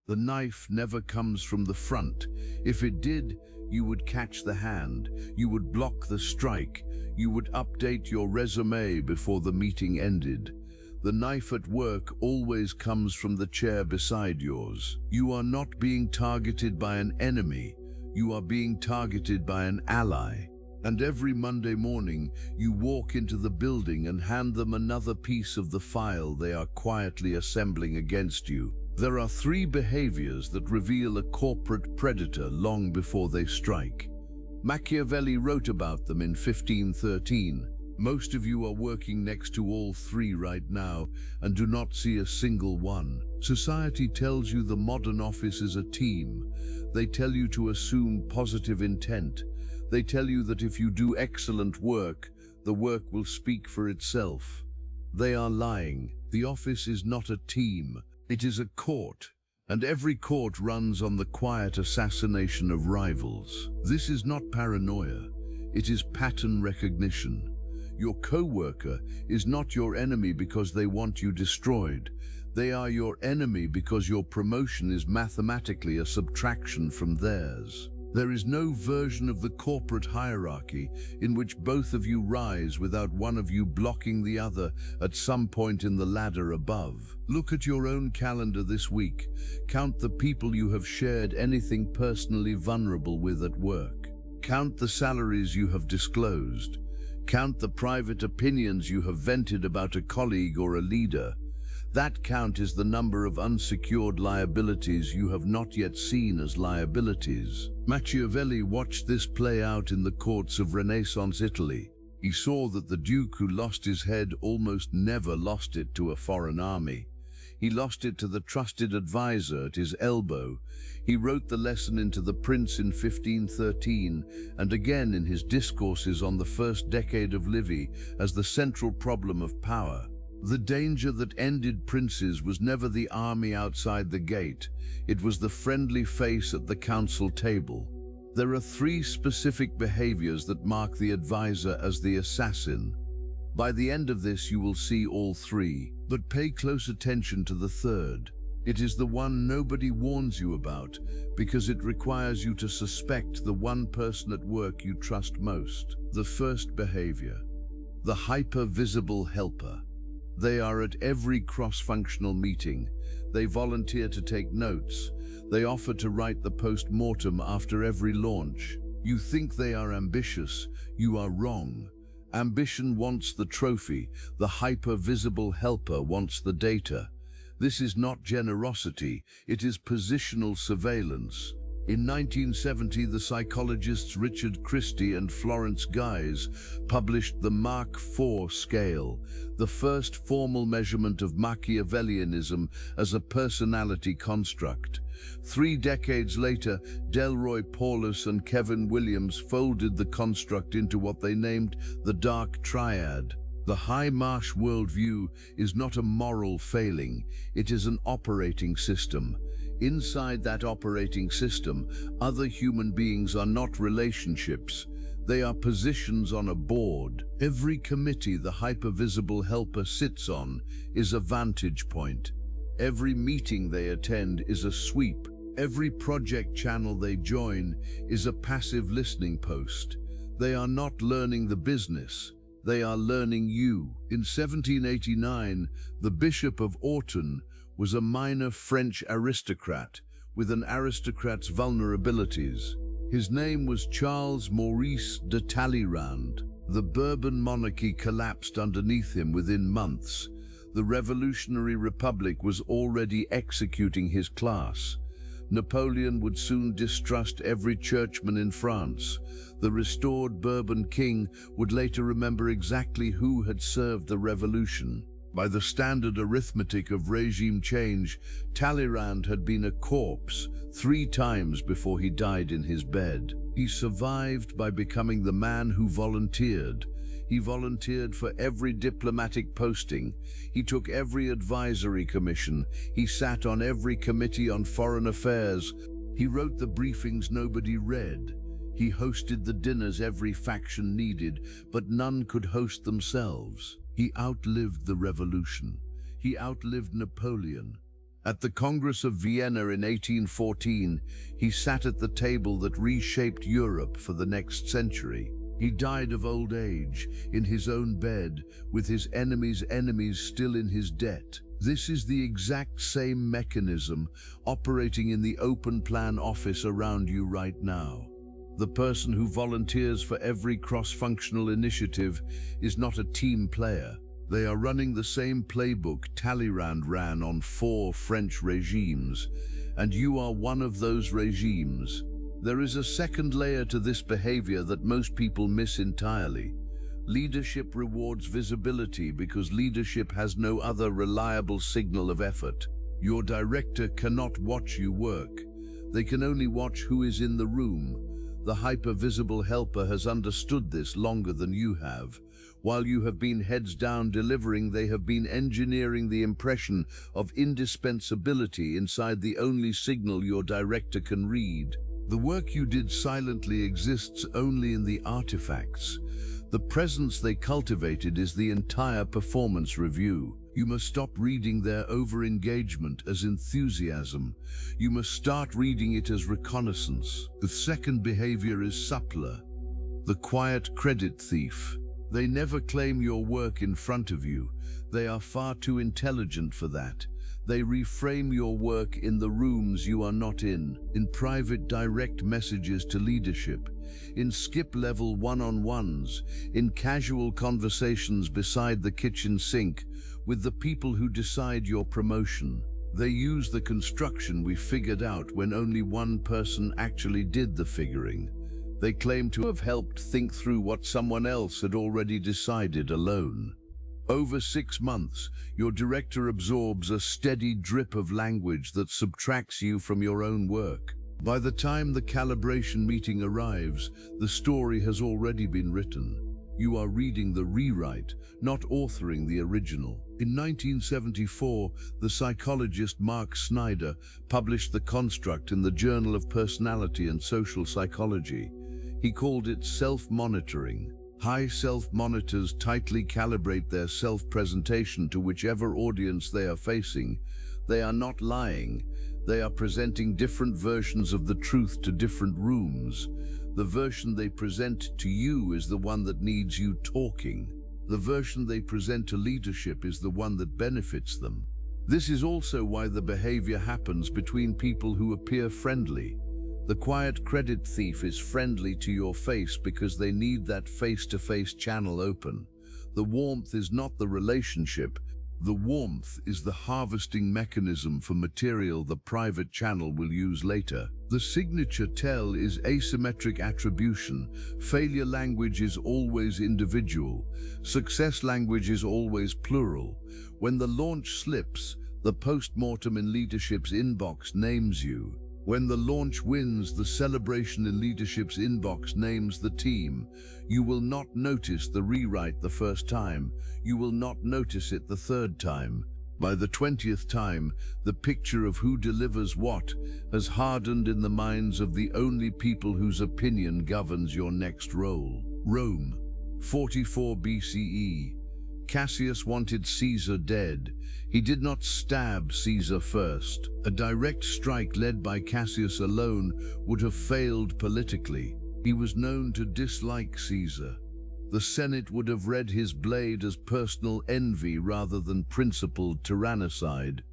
The knife never comes from the front. If it did, you would catch the hand, you would block the strike, you would update your resume before the meeting ended. The knife at work always comes from the chair beside yours. You are not being targeted by an enemy, you are being targeted by an ally. And every Monday morning, you walk into the building and hand them another piece of the file they are quietly assembling against you. There are 3 behaviors that reveal a corporate predator long before they strike. Machiavelli wrote about them in 1513. Most of you are working next to all 3 right now and do not see a single one. Society tells you the modern office is a team. They tell you to assume positive intent. They tell you that if you do excellent work, the work will speak for itself. They are lying. The office is not a team. It is a court, and every court runs on the quiet assassination of rivals. This is not paranoia. It is pattern recognition. Your coworker is not your enemy because they want you destroyed. They are your enemy because your promotion is mathematically a subtraction from theirs. There is no version of the corporate hierarchy in which both of you rise without one of you blocking the other at some point in the ladder above. Look at your own calendar this week. Count the people you have shared anything personally vulnerable with at work. Count the salaries you have disclosed. Count the private opinions you have vented about a colleague or a leader. That count is the number of unsecured liabilities you have not yet seen as liabilities. Machiavelli watched this play out in the courts of Renaissance Italy. He saw that the duke who lost his head almost never lost it to a foreign army. He lost it to the trusted advisor at his elbow. He wrote the lesson into The Prince in 1513 and again in his discourses on the first decade of Livy as the central problem of power. The danger that ended princes was never the army outside the gate. It was the friendly face at the council table. There are 3 specific behaviors that mark the advisor as the assassin. By the end of this, you will see all 3, but pay close attention to the 3rd. It is the one nobody warns you about because it requires you to suspect the one person at work you trust most. The first behavior, the hyper-visible helper. They are at every cross-functional meeting. They volunteer to take notes. They offer to write the post-mortem after every launch. You think they are ambitious. You are wrong. Ambition wants the trophy. The hyper-visible helper wants the data. This is not generosity. It is positional surveillance. In 1970, the psychologists Richard Christie and Florence Geis published the Mach-IV scale, the first formal measurement of Machiavellianism as a personality construct. 3 decades later, Delroy, Paulhus, and Kevin Williams folded the construct into what they named the Dark Triad. The high Marsh worldview is not a moral failing, it is an operating system. Inside that operating system, other human beings are not relationships. They are positions on a board. Every committee the hypervisible helper sits on is a vantage point. Every meeting they attend is a sweep. Every project channel they join is a passive listening post. They are not learning the business. They are learning you. In 1789, the Bishop of Autun was a minor French aristocrat with an aristocrat's vulnerabilities. His name was Charles Maurice de Talleyrand. The Bourbon monarchy collapsed underneath him within months. The Revolutionary Republic was already executing his class. Napoleon would soon distrust every churchman in France. The restored Bourbon king would later remember exactly who had served the revolution. By the standard arithmetic of regime change, Talleyrand had been a corpse 3 times before he died in his bed. He survived by becoming the man who volunteered. He volunteered for every diplomatic posting. He took every advisory commission. He sat on every committee on foreign affairs. He wrote the briefings nobody read. He hosted the dinners every faction needed, but none could host themselves. He outlived the revolution. He outlived Napoleon. At the Congress of Vienna in 1814, he sat at the table that reshaped Europe for the next century. He died of old age, in his own bed, with his enemies' enemies still in his debt. This is the exact same mechanism operating in the open plan office around you right now. The person who volunteers for every cross-functional initiative is not a team player. They are running the same playbook Talleyrand ran on 4 French regimes, and you are one of those regimes. There is a second layer to this behavior that most people miss entirely. Leadership rewards visibility because leadership has no other reliable signal of effort. Your director cannot watch you work. They can only watch who is in the room. The hyper-visible helper has understood this longer than you have. While you have been heads down delivering, they have been engineering the impression of indispensability inside the only signal your director can read. The work you did silently exists only in the artifacts. The presence they cultivated is the entire performance review. You must stop reading their over-engagement as enthusiasm. You must start reading it as reconnaissance. The second behavior is subtler, the quiet credit thief. They never claim your work in front of you. They are far too intelligent for that. They reframe your work in the rooms you are not in private direct messages to leadership, in skip-level one-on-ones, in casual conversations beside the kitchen sink with the people who decide your promotion. They use the construction we figured out when only one person actually did the figuring. They claim to have helped think through what someone else had already decided alone. Over 6 months, your director absorbs a steady drip of language that subtracts you from your own work. By the time the calibration meeting arrives, the story has already been written. You are reading the rewrite, not authoring the original. In 1974, the psychologist Mark Snyder published The Construct in the Journal of Personality and Social Psychology. He called it self-monitoring. High self-monitors tightly calibrate their self-presentation to whichever audience they are facing. They are not lying. They are presenting different versions of the truth to different rooms. The version they present to you is the one that needs you talking. The version they present to leadership is the one that benefits them. This is also why the behavior happens between people who appear friendly. The quiet credit thief is friendly to your face because they need that face-to-face channel open. The warmth is not the relationship. The warmth is the harvesting mechanism for material the private channel will use later. The signature tell is asymmetric attribution. Failure language is always individual. Success language is always plural. When the launch slips, the post-mortem in leadership's inbox names you. When the launch wins, the celebration in leadership's inbox names the team. You will not notice the rewrite the first time. You will not notice it the third time. By the 20th time, the picture of who delivers what has hardened in the minds of the only people whose opinion governs your next role. Rome, 44 BCE. Cassius wanted Caesar dead. He did not stab Caesar first. A direct strike led by Cassius alone would have failed politically. He was known to dislike Caesar. The Senate would have read his blade as personal envy rather than principled tyrannicide.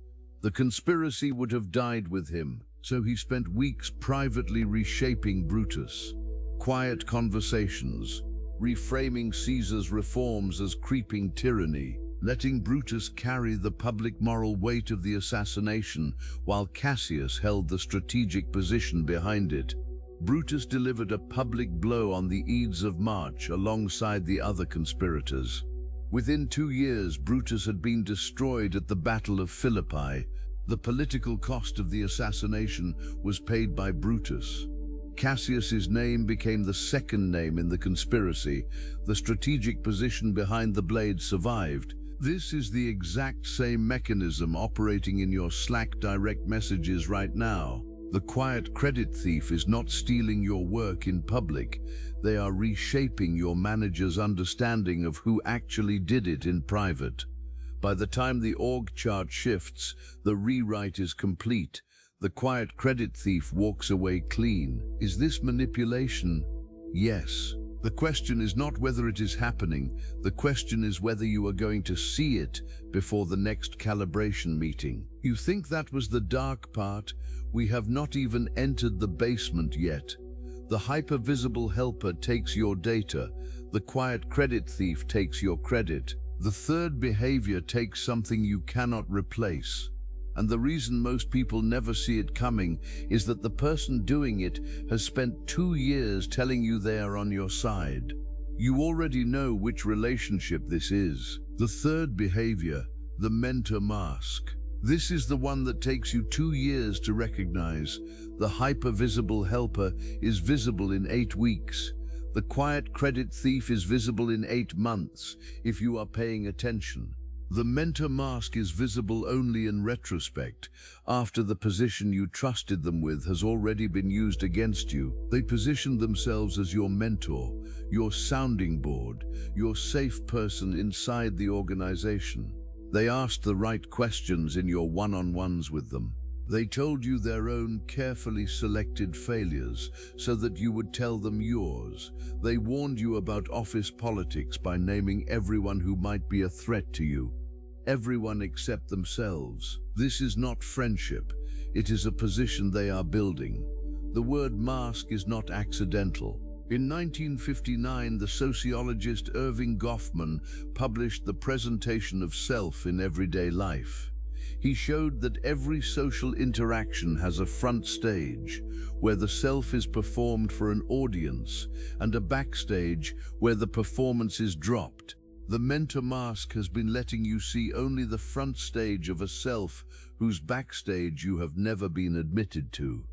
The conspiracy would have died with him, so he spent weeks privately reshaping Brutus. Quiet conversations, reframing Caesar's reforms as creeping tyranny, letting Brutus carry the public moral weight of the assassination while Cassius held the strategic position behind it. Brutus delivered a public blow on the Ides of March alongside the other conspirators. Within 2 years, Brutus had been destroyed at the Battle of Philippi. The political cost of the assassination was paid by Brutus. Cassius's name became the second name in the conspiracy. The strategic position behind the blade survived. This is the exact same mechanism operating in your Slack direct messages right now. The quiet credit thief is not stealing your work in public. They are reshaping your manager's understanding of who actually did it in private. By the time the org chart shifts, the rewrite is complete. The quiet credit thief walks away clean. Is this manipulation? Yes. The question is not whether it is happening. The question is whether you are going to see it before the next calibration meeting. You think that was the dark part? We have not even entered the basement yet. The hypervisible helper takes your data. The quiet credit thief takes your credit. The third behavior takes something you cannot replace. And the reason most people never see it coming is that the person doing it has spent 2 years telling you they are on your side. You already know which relationship this is. The third behavior, the mentor mask. This is the one that takes you 2 years to recognize. The hypervisible helper is visible in 8 weeks. The quiet credit thief is visible in 8 months, if you are paying attention. The mentor mask is visible only in retrospect, after the position you trusted them with has already been used against you. They position themselves as your mentor, your sounding board, your safe person inside the organization. They asked the right questions in your one-on-ones with them. They told you their own carefully selected failures so that you would tell them yours. They warned you about office politics by naming everyone who might be a threat to you. Everyone except themselves. This is not friendship. It is a position they are building. The word mask is not accidental. In 1959, the sociologist Irving Goffman published The Presentation of Self in Everyday Life. He showed that every social interaction has a front stage, where the self is performed for an audience, and a backstage, where the performance is dropped. The mentor mask has been letting you see only the front stage of a self whose backstage you have never been admitted to.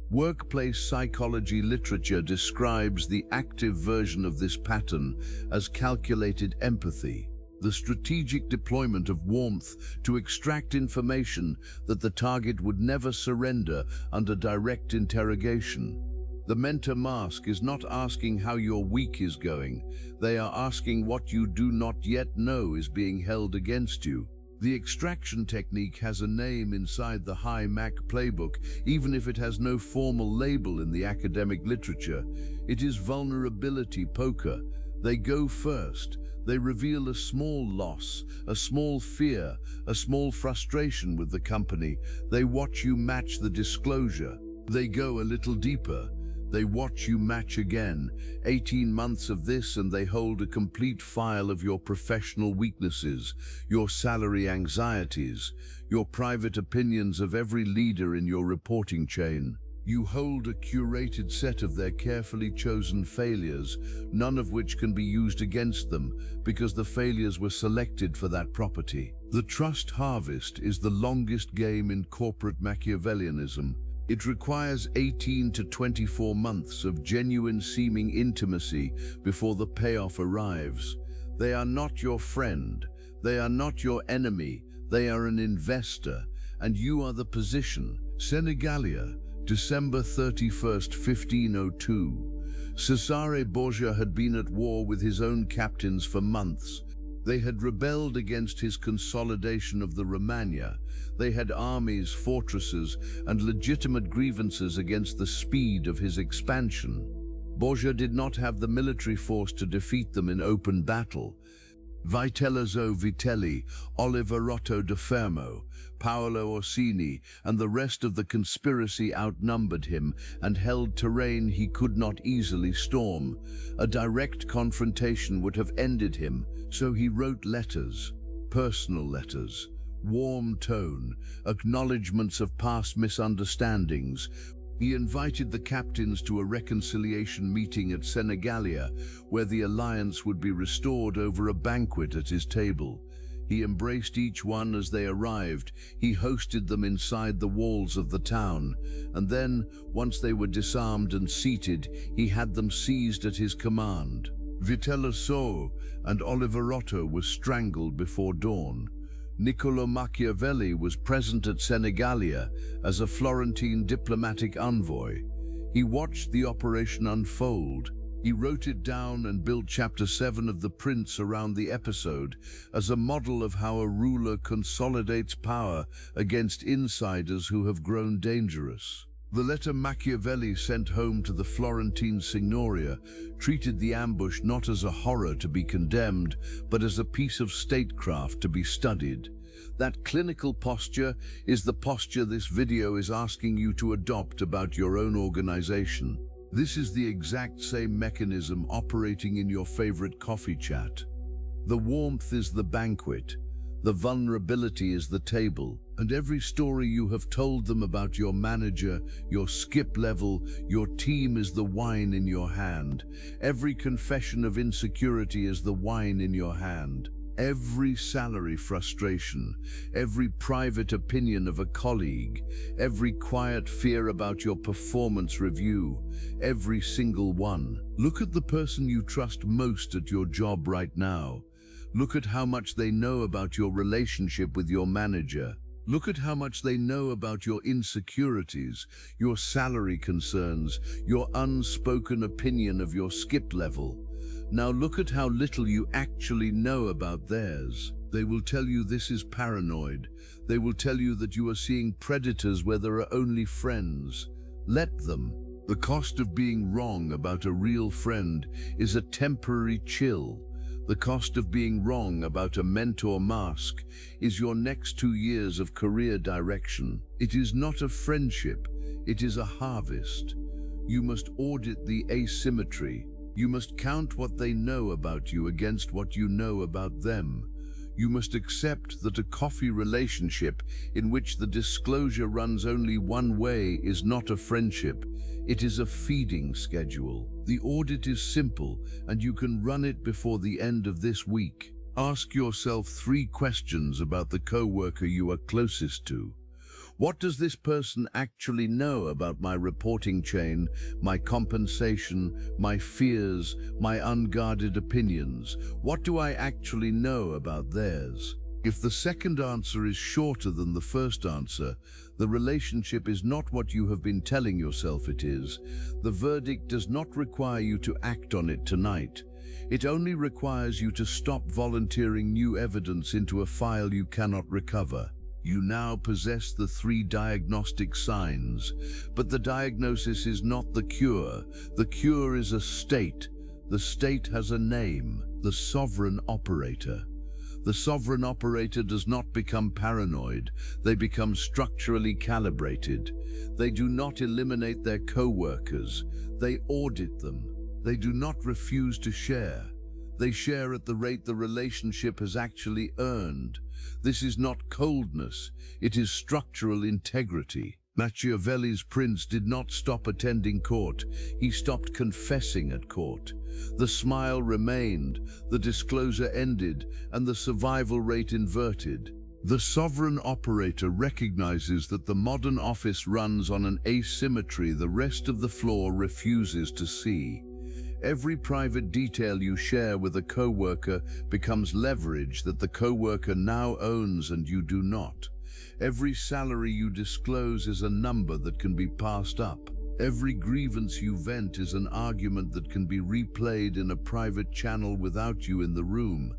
Workplace psychology literature describes the active version of this pattern as calculated empathy, the strategic deployment of warmth to extract information that the target would never surrender under direct interrogation. The mentor mask is not asking how your week is going. They are asking what you do not yet know is being held against you. The extraction technique has a name inside the High Mac playbook, even if it has no formal label in the academic literature. It is vulnerability poker. They go first. They reveal a small loss, a small fear, a small frustration with the company. They watch you match the disclosure. They go a little deeper. They watch you match again. 18 months of this, and they hold a complete file of your professional weaknesses, your salary anxieties, your private opinions of every leader in your reporting chain. You hold a curated set of their carefully chosen failures, none of which can be used against them because the failures were selected for that property. The trust harvest is the longest game in corporate Machiavellianism. It requires 18 to 24 months of genuine seeming intimacy before the payoff arrives. They are not your friend. They are not your enemy. They are an investor, and you are the position. Senegalia, December 31st, 1502. Cesare Borgia had been at war with his own captains for months. They had rebelled against his consolidation of the Romagna. They had armies, fortresses, and legitimate grievances against the speed of his expansion. Borgia did not have the military force to defeat them in open battle. Vitellozzo Vitelli, Oliverotto da Fermo, Paolo Orsini, and the rest of the conspiracy outnumbered him and held terrain he could not easily storm. A direct confrontation would have ended him, so he wrote letters, personal letters, warm tone, acknowledgments of past misunderstandings. He invited the captains to a reconciliation meeting at Senegalia, where the alliance would be restored over a banquet at his table. He embraced each one as they arrived. He hosted them inside the walls of the town, and then, once they were disarmed and seated, he had them seized at his command. Vitellozzo and Oliverotto were strangled before dawn. Niccolo Machiavelli was present at Senegalia as a Florentine diplomatic envoy. He watched the operation unfold. He wrote it down and built Chapter 7 of The Prince around the episode as a model of how a ruler consolidates power against insiders who have grown dangerous. The letter Machiavelli sent home to the Florentine Signoria treated the ambush not as a horror to be condemned, but as a piece of statecraft to be studied. That clinical posture is the posture this video is asking you to adopt about your own organization. This is the exact same mechanism operating in your favorite coffee chat. The warmth is the banquet, the vulnerability is the table, and every story you have told them about your manager, your skip level, your team is the wine in your hand. Every confession of insecurity is the wine in your hand. Every salary frustration, every private opinion of a colleague, every quiet fear about your performance review, every single one. Look at the person you trust most at your job right now. Look at how much they know about your relationship with your manager. Look at how much they know about your insecurities, your salary concerns, your unspoken opinion of your skip level. Now look at how little you actually know about theirs. They will tell you this is paranoid. They will tell you that you are seeing predators where there are only friends. Let them. The cost of being wrong about a real friend is a temporary chill. The cost of being wrong about a mentor mask is your next 2 years of career direction. It is not a friendship, it is a harvest. You must audit the asymmetry. You must count what they know about you against what you know about them. You must accept that a coffee relationship in which the disclosure runs only one way is not a friendship. It is a feeding schedule. The audit is simple, and you can run it before the end of this week. Ask yourself 3 questions about the coworker you are closest to. What does this person actually know about my reporting chain, my compensation, my fears, my unguarded opinions? What do I actually know about theirs? If the second answer is shorter than the first answer, the relationship is not what you have been telling yourself it is. The verdict does not require you to act on it tonight. It only requires you to stop volunteering new evidence into a file you cannot recover. You now possess the 3 diagnostic signs, but the diagnosis is not the cure. The cure is a state. The state has a name, the sovereign operator. The sovereign operator does not become paranoid. They become structurally calibrated. They do not eliminate their co-workers. They audit them. They do not refuse to share. They share at the rate the relationship has actually earned. This is not coldness, it is structural integrity. Machiavelli's prince did not stop attending court, he stopped confessing at court. The smile remained, the disclosure ended, and the survival rate inverted. The sovereign operator recognizes that the modern office runs on an asymmetry the rest of the floor refuses to see. Every private detail you share with a coworker becomes leverage that the coworker now owns and you do not. Every salary you disclose is a number that can be passed up. Every grievance you vent is an argument that can be replayed in a private channel without you in the room.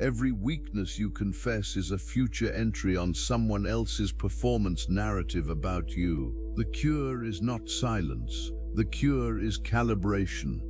Every weakness you confess is a future entry on someone else's performance narrative about you. The cure is not silence. The cure is calibration.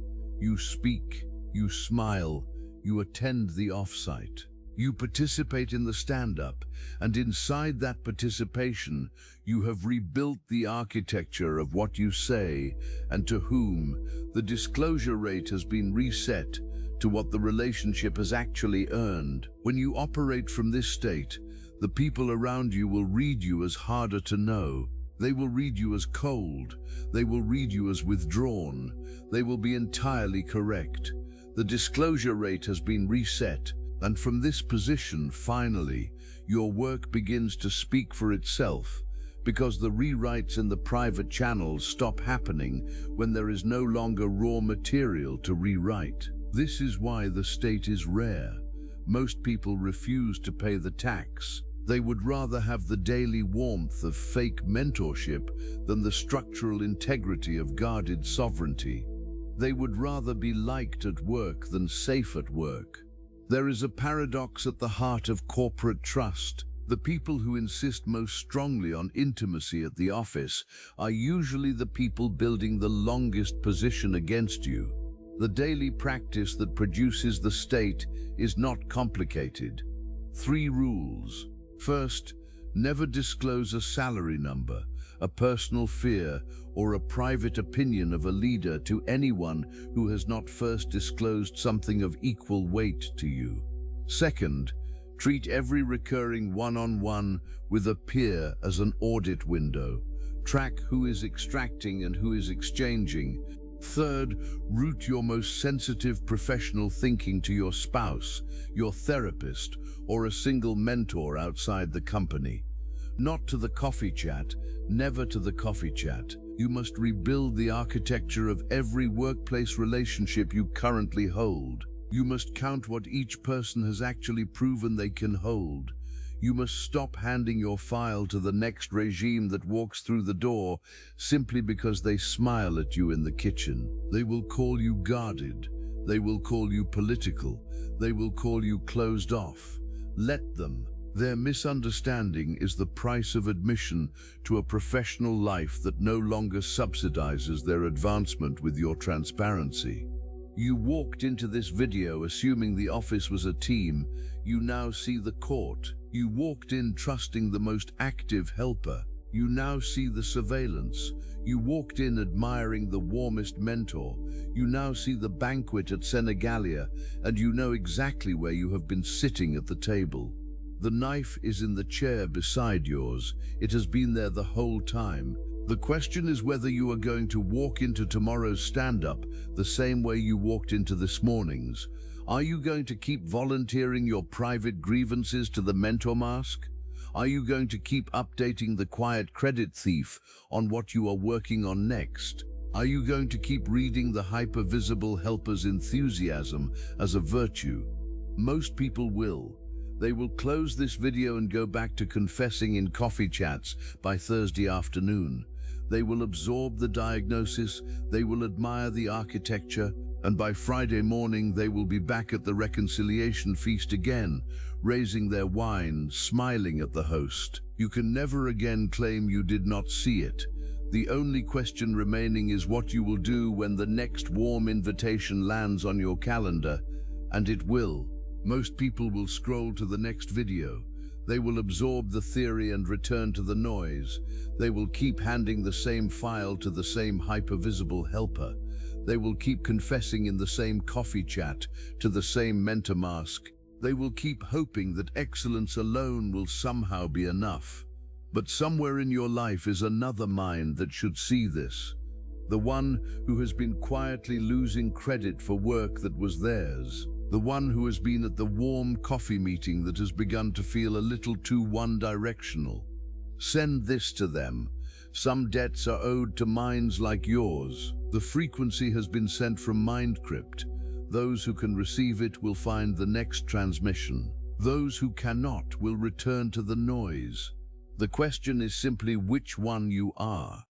You speak, you smile, you attend the offsite. You participate in the stand-up, and inside that participation, you have rebuilt the architecture of what you say and to whom. The disclosure rate has been reset to what the relationship has actually earned. When you operate from this state, the people around you will read you as harder to know. They will read you as cold. They will read you as withdrawn. They will be entirely correct. The disclosure rate has been reset, and from this position, finally, your work begins to speak for itself, because the rewrites in the private channels stop happening when there is no longer raw material to rewrite. This is why the state is rare. Most people refuse to pay the tax. They would rather have the daily warmth of fake mentorship than the structural integrity of guarded sovereignty. They would rather be liked at work than safe at work. There is a paradox at the heart of corporate trust. The people who insist most strongly on intimacy at the office are usually the people building the longest position against you. The daily practice that produces the state is not complicated. 3 rules. First, never disclose a salary number, a personal fear, or a private opinion of a leader to anyone who has not first disclosed something of equal weight to you. Second, treat every recurring one-on-one with a peer as an audit window. Track who is extracting and who is exchanging. Third, route your most sensitive professional thinking to your spouse, your therapist, or a single mentor outside the company. Not to the coffee chat, never to the coffee chat. You must rebuild the architecture of every workplace relationship you currently hold. You must count what each person has actually proven they can hold. You must stop handing your file to the next regime that walks through the door simply because they smile at you in the kitchen. They will call you guarded. They will call you political. They will call you closed off. Let them. Their misunderstanding is the price of admission to a professional life that no longer subsidizes their advancement with your transparency. You walked into this video assuming the office was a team. You now see the court. You walked in trusting the most active helper. You now see the surveillance. You walked in admiring the warmest mentor. You now see the banquet at Senegalia, and you know exactly where you have been sitting at the table. The knife is in the chair beside yours. It has been there the whole time. The question is whether you are going to walk into tomorrow's stand-up the same way you walked into this morning's. Are you going to keep volunteering your private grievances to the mentor mask? Are you going to keep updating the quiet credit thief on what you are working on next? Are you going to keep reading the hyper-visible helper's enthusiasm as a virtue? Most people will. They will close this video and go back to confessing in coffee chats by Thursday afternoon. They will absorb the diagnosis, they will admire the architecture, and by Friday morning they will be back at the reconciliation feast again, raising their wine, smiling at the host. You can never again claim you did not see it. The only question remaining is what you will do when the next warm invitation lands on your calendar, and it will. Most people will scroll to the next video. They will absorb the theory and return to the noise. They will keep handing the same file to the same hypervisible helper. They will keep confessing in the same coffee chat to the same mentor mask. They will keep hoping that excellence alone will somehow be enough. But somewhere in your life is another mind that should see this. The one who has been quietly losing credit for work that was theirs. The one who has been at the warm coffee meeting that has begun to feel a little too one-directional. Send this to them. Some debts are owed to minds like yours. The frequency has been sent from Mindcrypt. Those who can receive it will find the next transmission. Those who cannot will return to the noise. The question is simply which one you are.